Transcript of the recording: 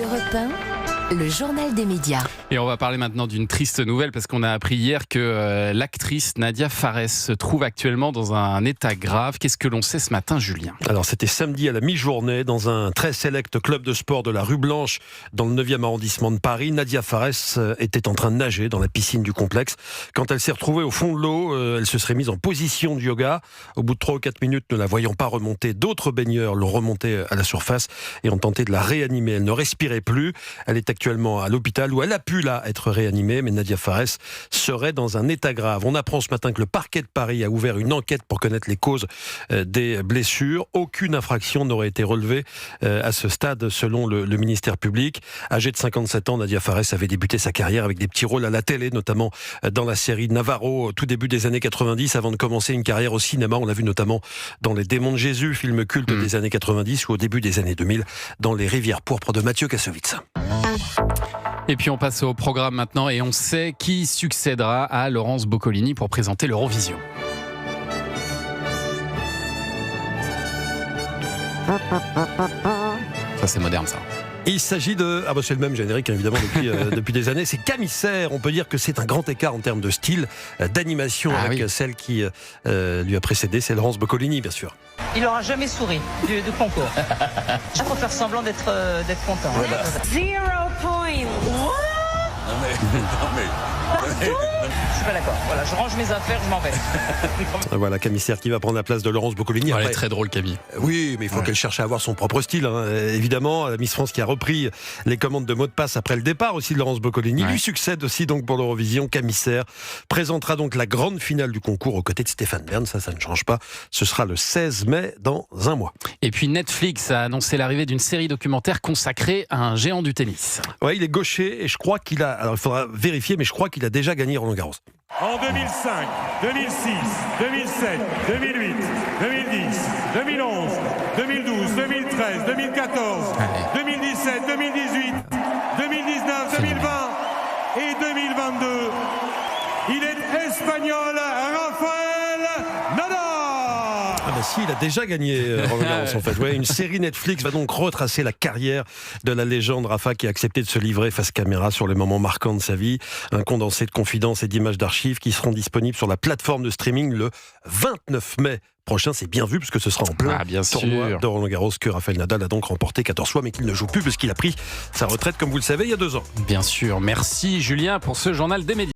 Europe 1, le journal des médias. Et on va parler maintenant d'une triste nouvelle parce qu'on a appris hier que l'actrice Nadia Fares se trouve actuellement dans un état grave. Qu'est-ce que l'on sait ce matin, Julien ? Alors c'était samedi à la mi-journée dans un très sélect club de sport de la rue Blanche dans le 9e arrondissement de Paris. Nadia Fares était en train de nager dans la piscine du complexe. Quand elle s'est retrouvée au fond de l'eau, elle se serait mise en position de yoga. Au bout de 3 ou 4 minutes, ne la voyant pas remonter, d'autres baigneurs l'ont remontée à la surface et ont tenté de la réanimer. Elle ne respirait plus. Elle est actuellement à l'hôpital où elle a pu là être réanimée, mais Nadia Fares serait dans un état grave. On apprend ce matin que le parquet de Paris a ouvert une enquête pour connaître les causes des blessures. Aucune infraction n'aurait été relevée à ce stade selon le ministère public. Âgée de 57 ans, Nadia Fares avait débuté sa carrière avec des petits rôles à la télé, notamment dans la série Navarro, tout début des années 90, avant de commencer une carrière au cinéma. On l'a vu notamment dans Les Démons de Jésus, film culte des années 90, ou au début des années 2000, dans Les Rivières pourpres de Mathieu Kassovitz. Et puis on passe au programme maintenant et on sait qui succédera à Laurence Boccolini pour présenter l'Eurovision. Ça c'est moderne ça. Il s'agit de... c'est le même générique évidemment depuis des années. C'est Commissaire. On peut dire que c'est un grand écart en termes de style, d'animation avec celle qui lui a précédé. C'est Laurence Boccolini bien sûr. Il n'aura jamais souri du concours. Je peux faire semblant d'être content. Voilà. 0 points. Je suis pas d'accord. Voilà, je range mes affaires, je m'en vais. Voilà, Commissaire qui va prendre la place de Laurence Boccolini. Elle est très drôle, Camille. Oui, mais il faut qu'elle cherche à avoir son propre style. Évidemment, la Miss France qui a repris les commandes de mots de passe après le départ aussi de Laurence Boccolini. Lui succède aussi donc pour l'Eurovision. Commissaire présentera donc la grande finale du concours aux côtés de Stéphane Bern. Ça ne change pas. Ce sera le 16 mai dans un mois. Et puis Netflix a annoncé l'arrivée d'une série documentaire consacrée à un géant du tennis. Oui, il est gaucher et je crois qu'il a... Alors il faudra vérifier, mais je crois qu'il a déjà gagné Roland-Garros. En 2005, 2006, 2007, 2008, 2010, 2011, 2012, 2013, 2014, 2017, 2018, 2019, 2020 et 2022. Il est espagnol, Rafael Nadal. Si, il a déjà gagné Roland Garros en fait. Une série Netflix va donc retracer la carrière de la légende Rafa qui a accepté de se livrer face caméra sur les moments marquants de sa vie. Un condensé de confidences et d'images d'archives qui seront disponibles sur la plateforme de streaming le 29 mai prochain. C'est bien vu parce que ce sera en plein tournoi de Roland Garros que Rafael Nadal a donc remporté 14 fois mais qu'il ne joue plus parce qu'il a pris sa retraite comme vous le savez il y a 2 ans. Bien sûr. Merci Julien pour ce journal des médias.